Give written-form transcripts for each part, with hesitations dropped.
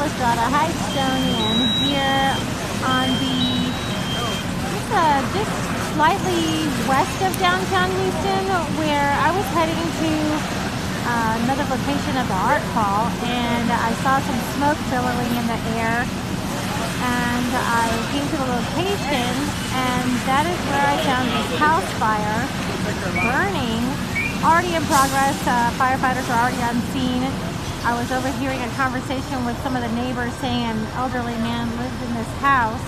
post out of Heightstonian here on the just slightly west of downtown Houston, where I was heading to another location of the art call, and I saw some smoke billowing in the air, and I came to the location, and that is where I found this house fire burning, already in progress. Firefighters are already on scene. I was overhearing a conversation with some of the neighbors saying an elderly man lived in this house.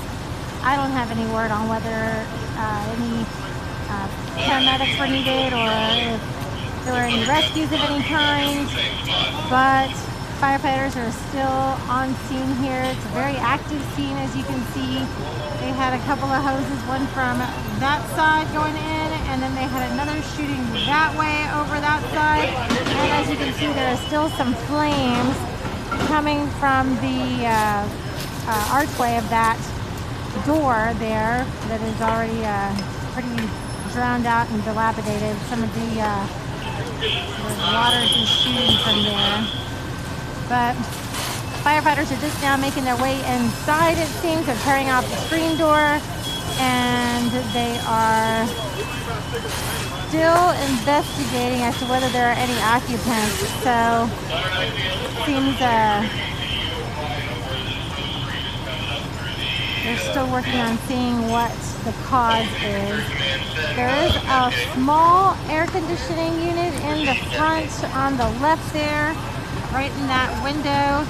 I don't have any word on whether any paramedics were needed or if there were any rescues of any kind, but firefighters are still on scene here. It's a very active scene, as you can see. They had a couple of hoses, one from that side going in, and then they had another shooting that way over that side. And as you can see, there are still some flames coming from the archway of that door there that is already pretty drowned out and dilapidated. Some of the water just shooting from there. But firefighters are just now making their way inside, it seems. They're tearing off the screen door, and they are still investigating as to whether there are any occupants. So it seems they're still working on seeing what the cause is. There is a small air conditioning unit in the front on the left there, right in that window.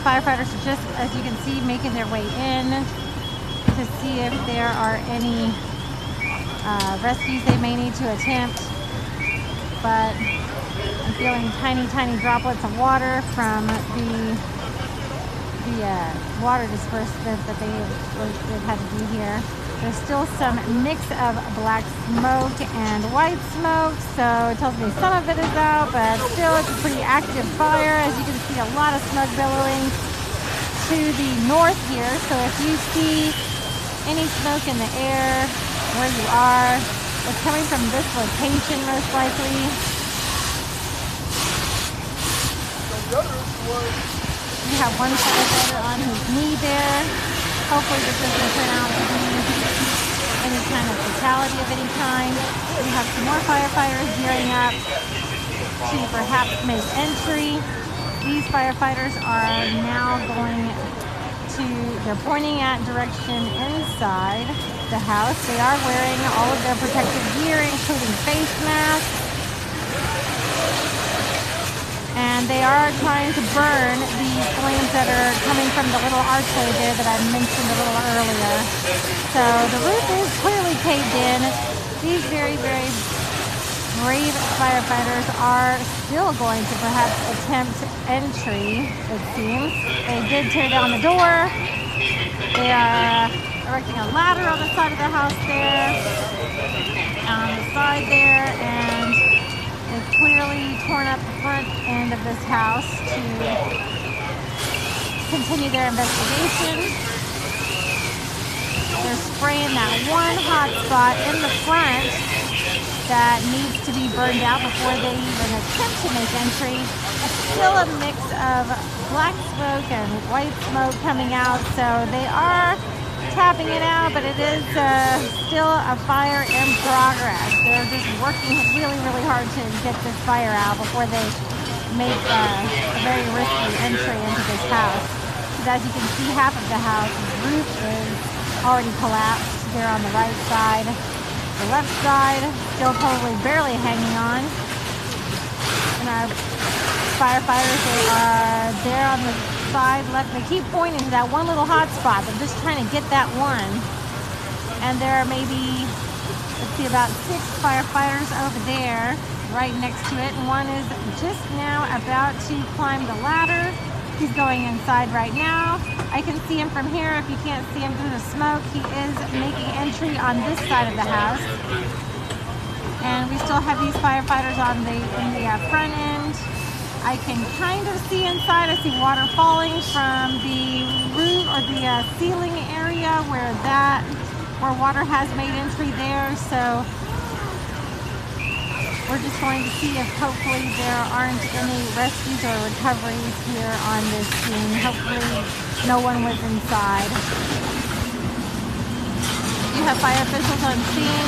Firefighters are just, as you can see, making their way in to see if there are any rescues they may need to attempt. But I'm feeling tiny, tiny droplets of water from the water disbursement that they've had to do here. There's still some mix of black smoke and white smoke, so it tells me some of it is out, but still it's a pretty active fire. As you can see, a lot of smoke billowing to the north here. So if you see any smoke in the air where you are, it's coming from this location most likely. We have one firefighter on his knee there. Hopefully this doesn't turn out to be any kind of fatality of any kind. We have some more firefighters gearing up to perhaps make entry. These firefighters are now going to, they're pointing at direction inside the house. They are wearing all of their protective gear, including face masks. And they are trying to burn these flames that are coming from the little archway there that I mentioned a little earlier. So the roof is clearly caved in. These very, very brave firefighters are still going to perhaps attempt entry, it seems. They did tear down the door. They are erecting a ladder on the side of the house there, on the side there, and they've clearly torn up the front end of this house to continue their investigation. They're spraying that one hot spot in the front that needs to be burned out before they even attempt to make entry. It's still a mix of black smoke and white smoke coming out, so they are tapping it out, but it is still a fire in progress. They're just working really, really hard to get this fire out before they make a very risky entry into this house. Because as you can see, half of the house, the roof is already collapsed there on the right side. The left side, still probably barely hanging on. And our firefighters, they are there on the side left. They keep pointing to that one little hot spot. They're just trying to get that one. And there are maybe, let's see, about 6 firefighters over there right next to it. And one is just now about to climb the ladder. He's going inside right now. I can see him from here. If you can't see him through the smoke, he is making entry on this side of the house. And we still have these firefighters in the front end. I can kind of see inside. I see water falling from the roof or the ceiling area where water has made entry there. So we're just going to see if hopefully there aren't any rescues or recoveries here on this scene. Hopefully no one was inside. We do have fire officials on scene.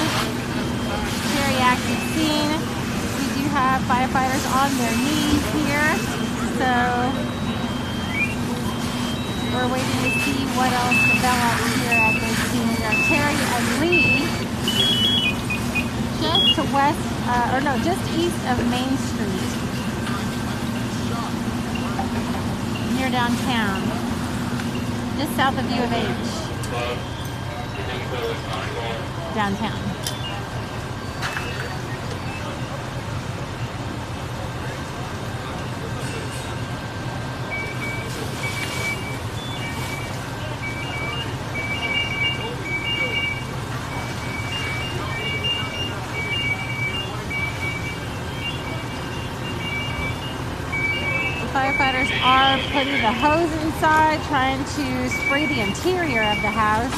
Very active scene. We do have firefighters on their knees here. So we're waiting to see what else develops here at this scene. We are Terry and Lee, just to west, just east of Main Street, near downtown, just south of U of H, downtown. Firefighters are putting the hose inside, trying to spray the interior of the house.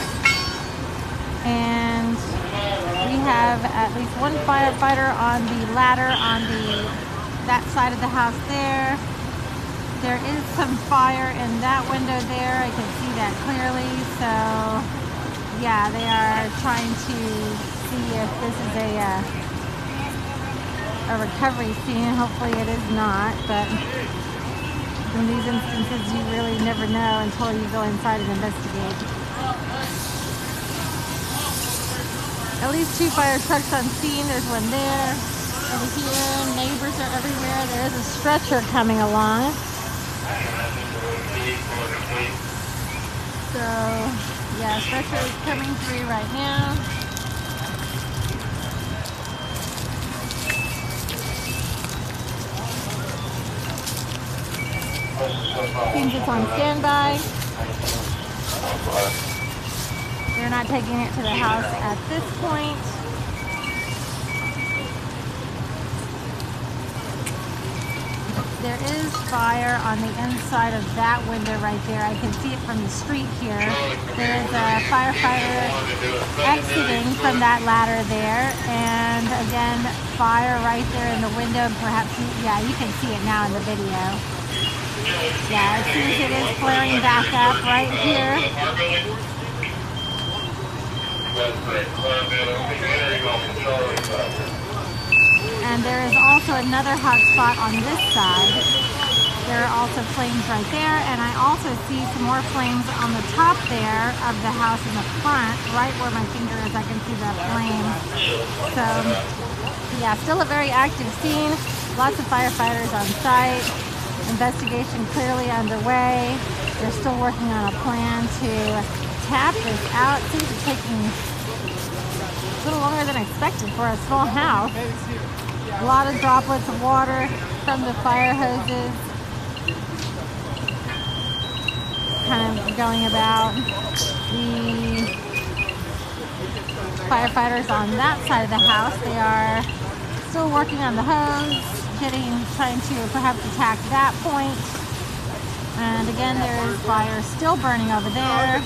And we have at least one firefighter on the ladder on that side of the house there. There is some fire in that window there. I can see that clearly. So yeah, they are trying to see if this is a recovery scene. Hopefully it is not, but in these instances, you really never know until you go inside and investigate. At least 2 fire trucks on scene. There's one there, over here. Neighbors are everywhere. There is a stretcher coming along. So, yeah, stretcher is coming through right now. Seems it's on standby. They're not taking it to the house at this point. There is fire on the inside of that window right there. I can see it from the street here. There's a firefighter exiting from that ladder there. And again, fire right there in the window. Perhaps, yeah, you can see it now in the video. Yeah, it seems it is flaring back up right here. And there is also another hot spot on this side. There are also flames right there, and I also see some more flames on the top there of the house in the front, right where my finger is. I can see that flame. So, yeah, still a very active scene. Lots of firefighters on site. Investigation clearly underway. They're still working on a plan to tap this out. It seems it's taking a little longer than expected for a small house. A lot of droplets of water from the fire hoses kind of going about. The firefighters on that side of the house, they are still working on the hose, trying to perhaps attack that point. And again, there is fire still burning over there,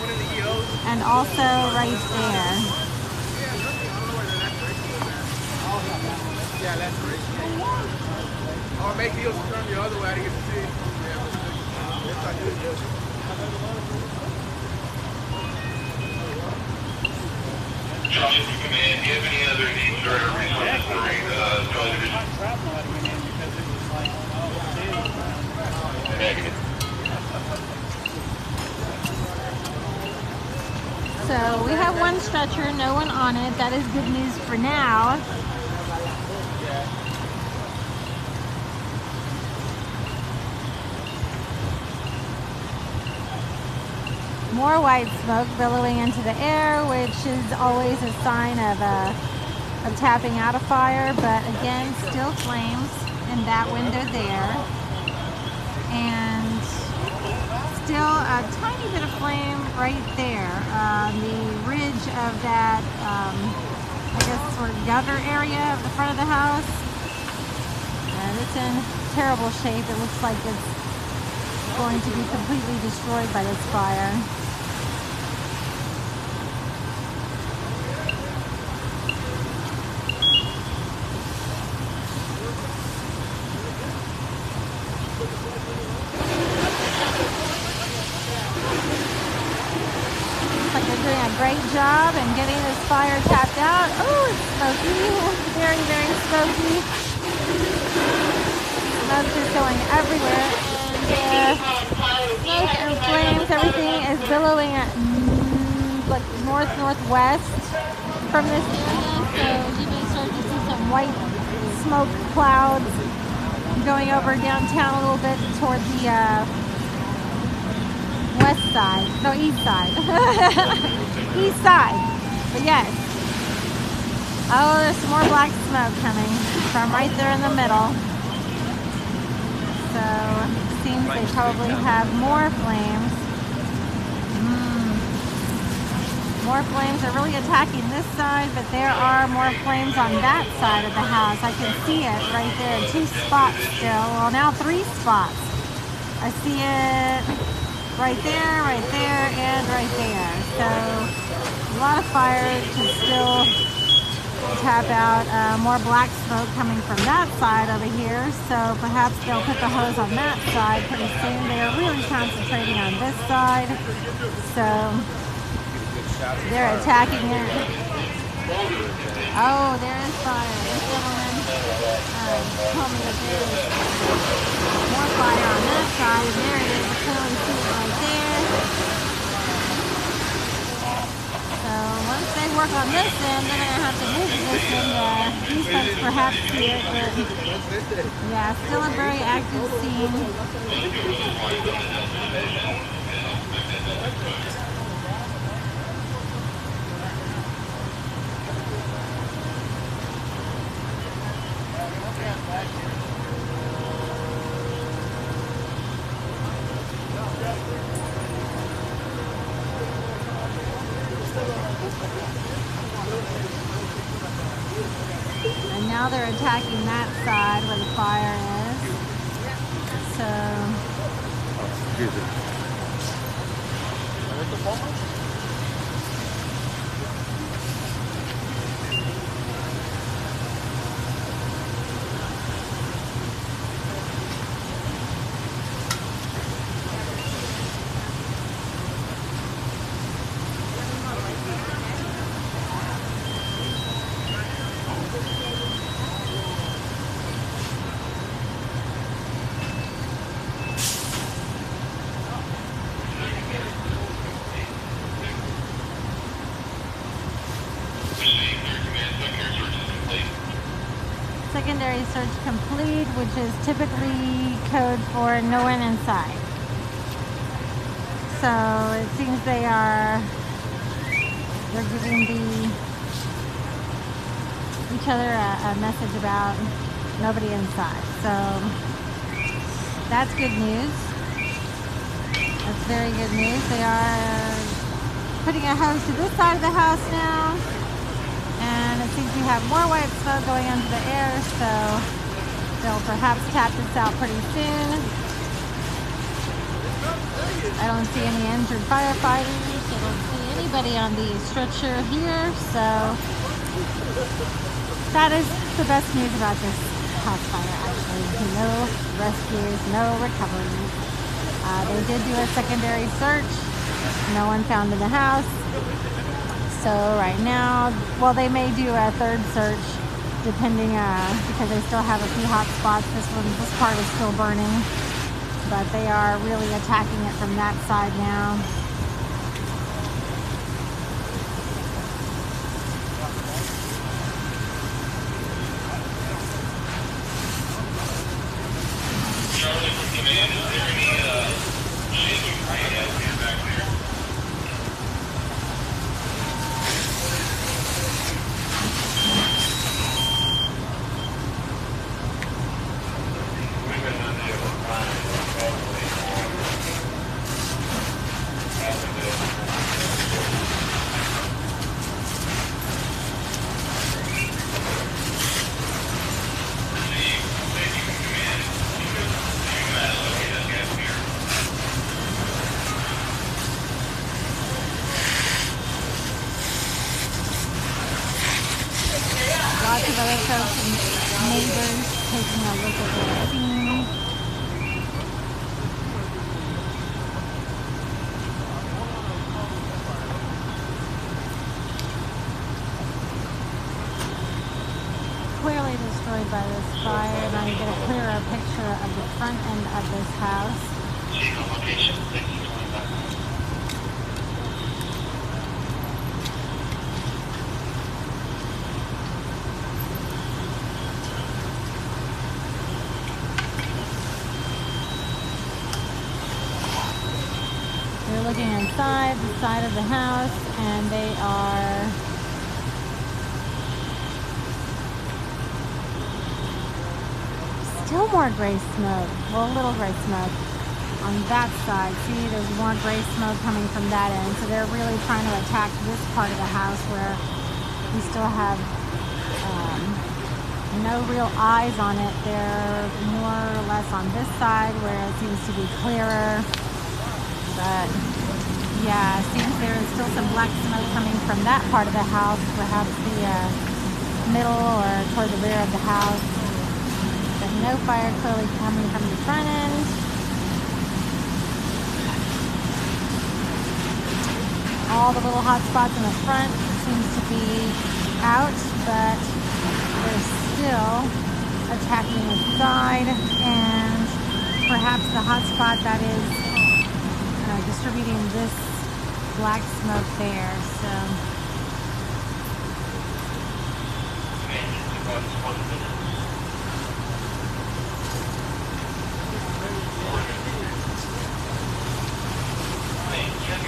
and also right there. Yeah, that's great. Or make deals to turn the other way to get to see. Yes, I do. Charlie Command, do you have any other needs or resources during Charlie Division? Negative. So we have one stretcher, no one on it. That is good news for now. More white smoke billowing into the air, which is always a sign of tapping out a fire, but again, still flames in that window there. And still a tiny bit of flame right there on the ridge of that, I guess, sort of gutter area of the front of the house. And it's in terrible shape. It looks like it's going to be completely destroyed by this fire. fire tapped out. Oh, it's smoky. Very, very smoky. Smoke is going everywhere. And smoke and flames, everything is billowing at like northwest from this area. So you may start to see some white smoke clouds going over downtown a little bit toward the west side. No, east side. East side. But yes. Oh, there's some more black smoke coming from right there in the middle. So it seems they probably have more flames. More flames are really attacking this side, but there are more flames on that side of the house. I can see it right there. 2 spots still. Well, now 3 spots. I see it right there, and right there. So a lot of fire to still tap out. More black smoke coming from that side over here. So perhaps they'll put the hose on that side pretty soon. They are really concentrating on this side. So they're attacking it. Oh, there is fire. This gentleman told me that there is more fire on that side. There it is. You can clearly see it right there. So once they work on this end, they're going to have to move this end. These folks perhaps see it, but yeah, still a very active scene. And now they're attacking that side where the fire is. So. Excuse me. Secondary search complete, which is typically code for no one inside. So it seems they're giving each other a message about nobody inside. So that's good news. That's very good news. They are putting a hose to this side of the house now. And it seems we have more white smoke going into the air, so they'll perhaps tap this out pretty soon. I don't see any injured firefighters. I don't see anybody on the stretcher here, so that is the best news about this house fire, actually. No rescues, no recoveries. They did do a secondary search. No one found in the house. So right now, well, they may do a third search, depending, because they still have a few hot spots. This part is still burning, but they are really attacking it from that side now. Charlie from Command, is there any shaking rain out here back there? Lots of other folks and neighbors taking a look at the scene. destroyed by this fire, and I get a clearer picture of the front end of this house. Location 625. We're looking inside the side of the house, and they are still more gray smoke. Well, a little gray smoke on that side. See, there's more gray smoke coming from that end. So they're really trying to attack this part of the house where we still have no real eyes on it. They're more or less on this side where it seems to be clearer. But yeah, it seems there is still some black smoke coming from that part of the house, perhaps the middle or toward the rear of the house. But no fire clearly coming from the front end. All the little hot spots in the front seems to be out, but they're still attacking the side, and perhaps the hot spot that is distributing this black smoke there. So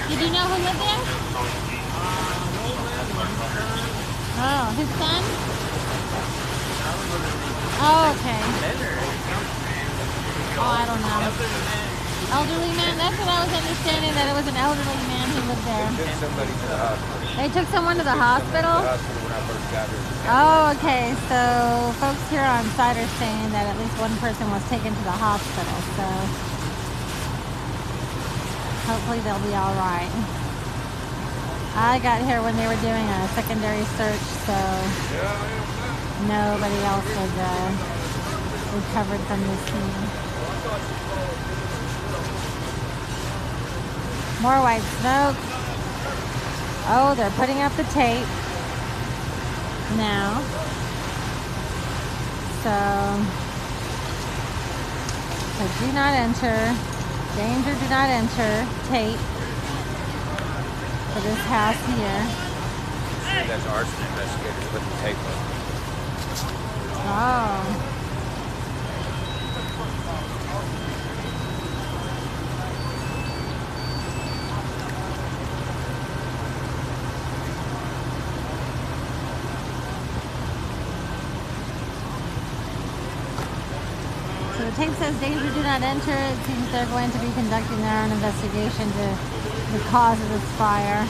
did you know who lived there? Oh, his son? Oh, okay. Oh, I don't know. Elderly man? That's what I was understanding, that it was an elderly man who lived there. They took someone to the hospital? Oh, okay. So folks here on site are saying that at least one person was taken to the hospital. So hopefully they'll be all right. I got here when they were doing a secondary search, so nobody else was recovered from this scene. More white smoke. Oh, they're putting up the tape now. So do not enter. Danger, do not enter. Tape for this house here. See, that's arson investigators putting tape up. Oh. So the tape says danger, do not enter. It seems they're going to be conducting their own investigation to the cause of this fire.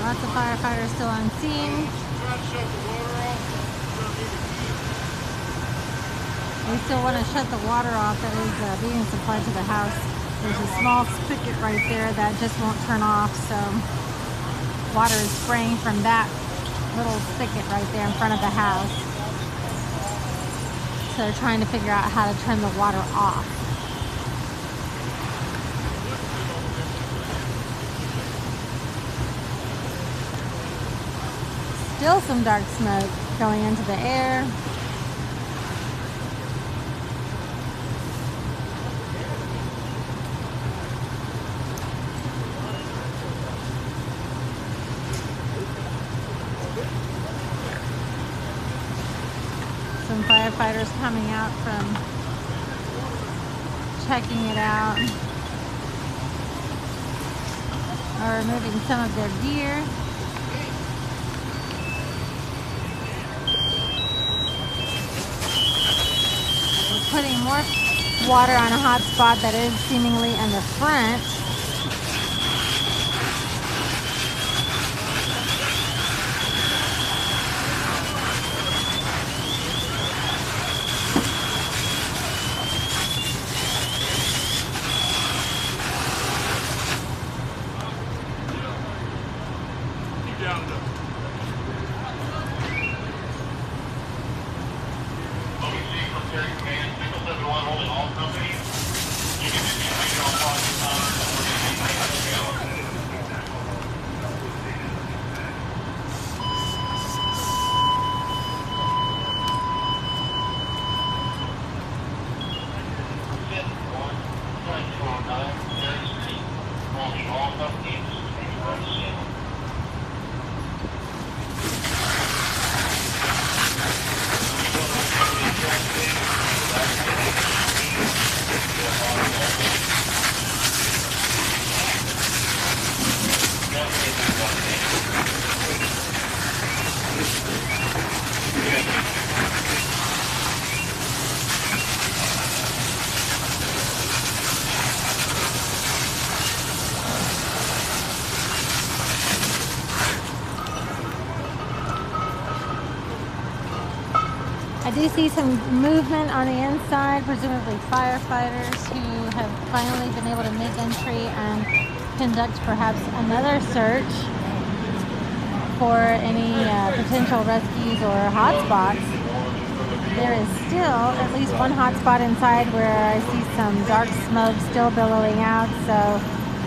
Lots of firefighters still on scene. We still want to shut the water off that is being supplied to the house. There's a small spigot right there that just won't turn off, so water is spraying from that little spigot right there in front of the house. So they're trying to figure out how to turn the water off. Still some dark smoke going into the air. Some firefighters coming out from checking it out, or removing some of their gear. We're putting more water on a hot spot that is seemingly in the front. Military Command, 671 holding all companies. You can distribute on Fox Power and we're going to be taking it. I do see some movement on the inside, presumably firefighters who have finally been able to make entry and conduct perhaps another search for any potential rescues or hotspots. There is still at least one hotspot inside where I see some dark smoke still billowing out, so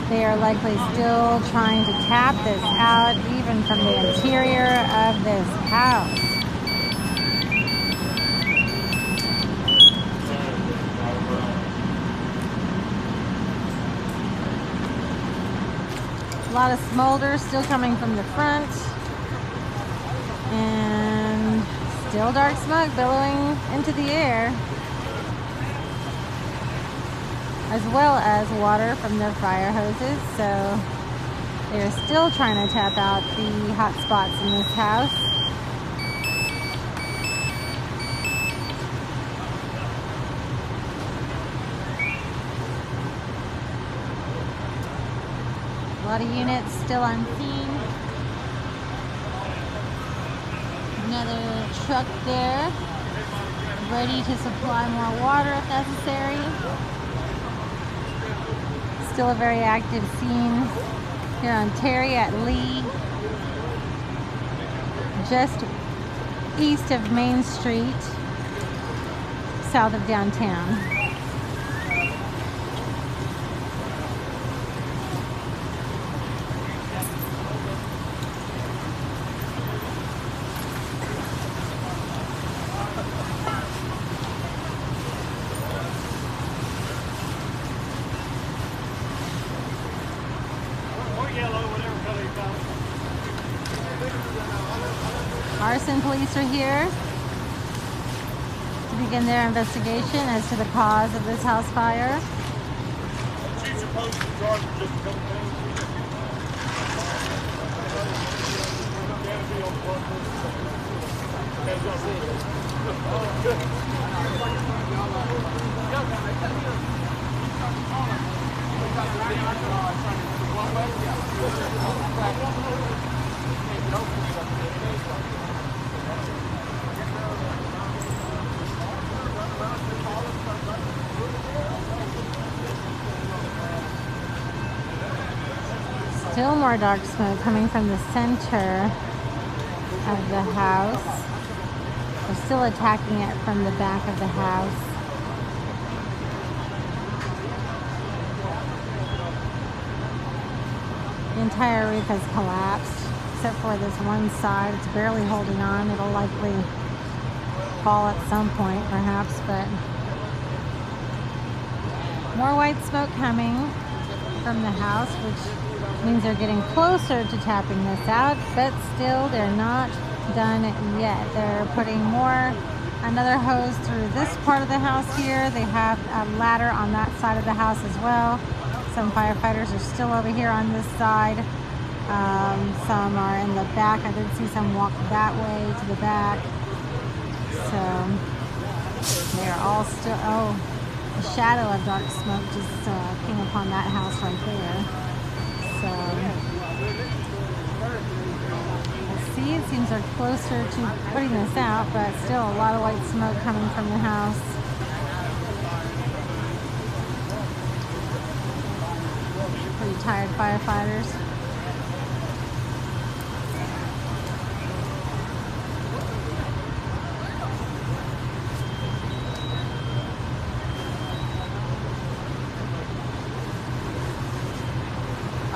they are likely still trying to tap this out even from the interior of this house. A lot of smolder still coming from the front, and still dark smoke billowing into the air, as well as water from their fire hoses. So they're still trying to tap out the hot spots in this house. A lot of units still on scene. Another truck there, ready to supply more water if necessary. Still a very active scene here on Terry at Lee, just east of Main Street, south of downtown. Arson police are here to begin their investigation as to the cause of this house fire. She's supposed to charge for just a couple things. Still more dark smoke coming from the center of the house. They're still attacking it from the back of the house. The entire roof has collapsed, except for this one side. It's barely holding on. It'll likely fall at some point, perhaps, but more white smoke coming from the house, which means they're getting closer to tapping this out, but still they're not done yet. They're putting another hose through this part of the house here. They have a ladder on that side of the house as well. Some firefighters are still over here on this side. Some are in the back. I did see some walk that way to the back. So they're all still, oh, the shadow of dark smoke just came upon that house right there. So let's see, it seems they're closer to putting this out, but still a lot of white smoke coming from the house. Pretty tired firefighters.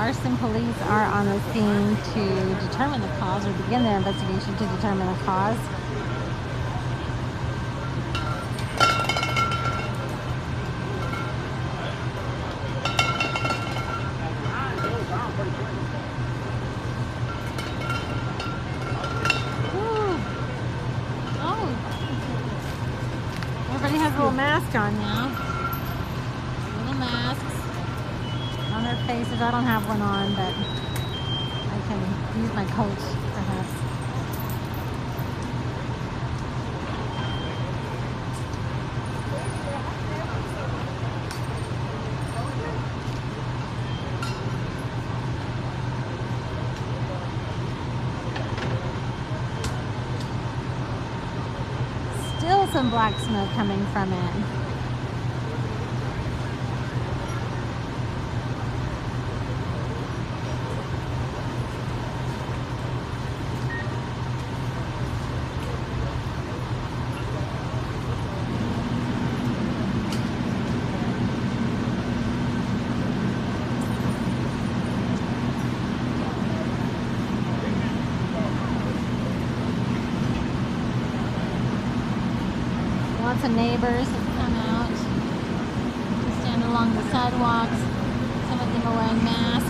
arson police are on the scene to determine the cause or begin their investigation to determine the cause. Everybody has a little mask on now. Little masks on their faces. I don't have one on, but I can use my coat, perhaps. Still some black smoke coming from it. Lots of neighbors have come out to stand along the sidewalks. Some of them are wearing masks.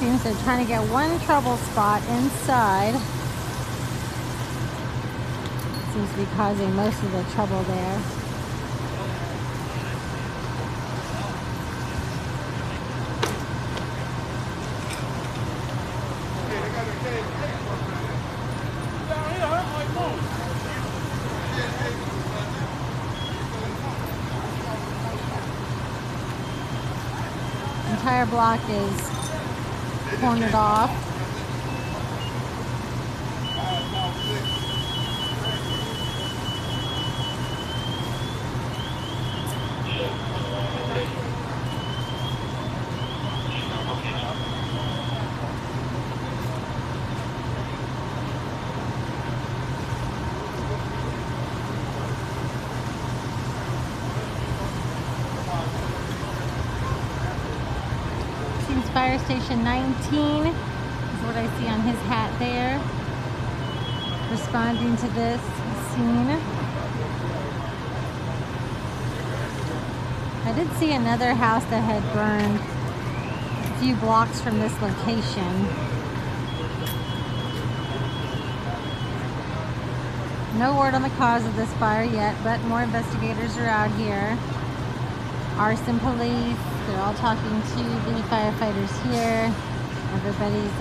Seems they're trying to get one trouble spot inside. Seems to be causing most of the trouble there. The entire block is cornered off. Fire Station 19 is what I see on his hat there, responding to this scene. I did see another house that had burned a few blocks from this location. No word on the cause of this fire yet, but more investigators are out here. Arson police, they're all talking to the firefighters here. Everybody's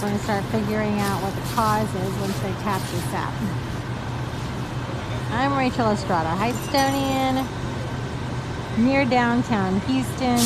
going to start figuring out what the cause is once they tap this out. I'm Rachel Estrada, Heightstonian, near downtown Houston.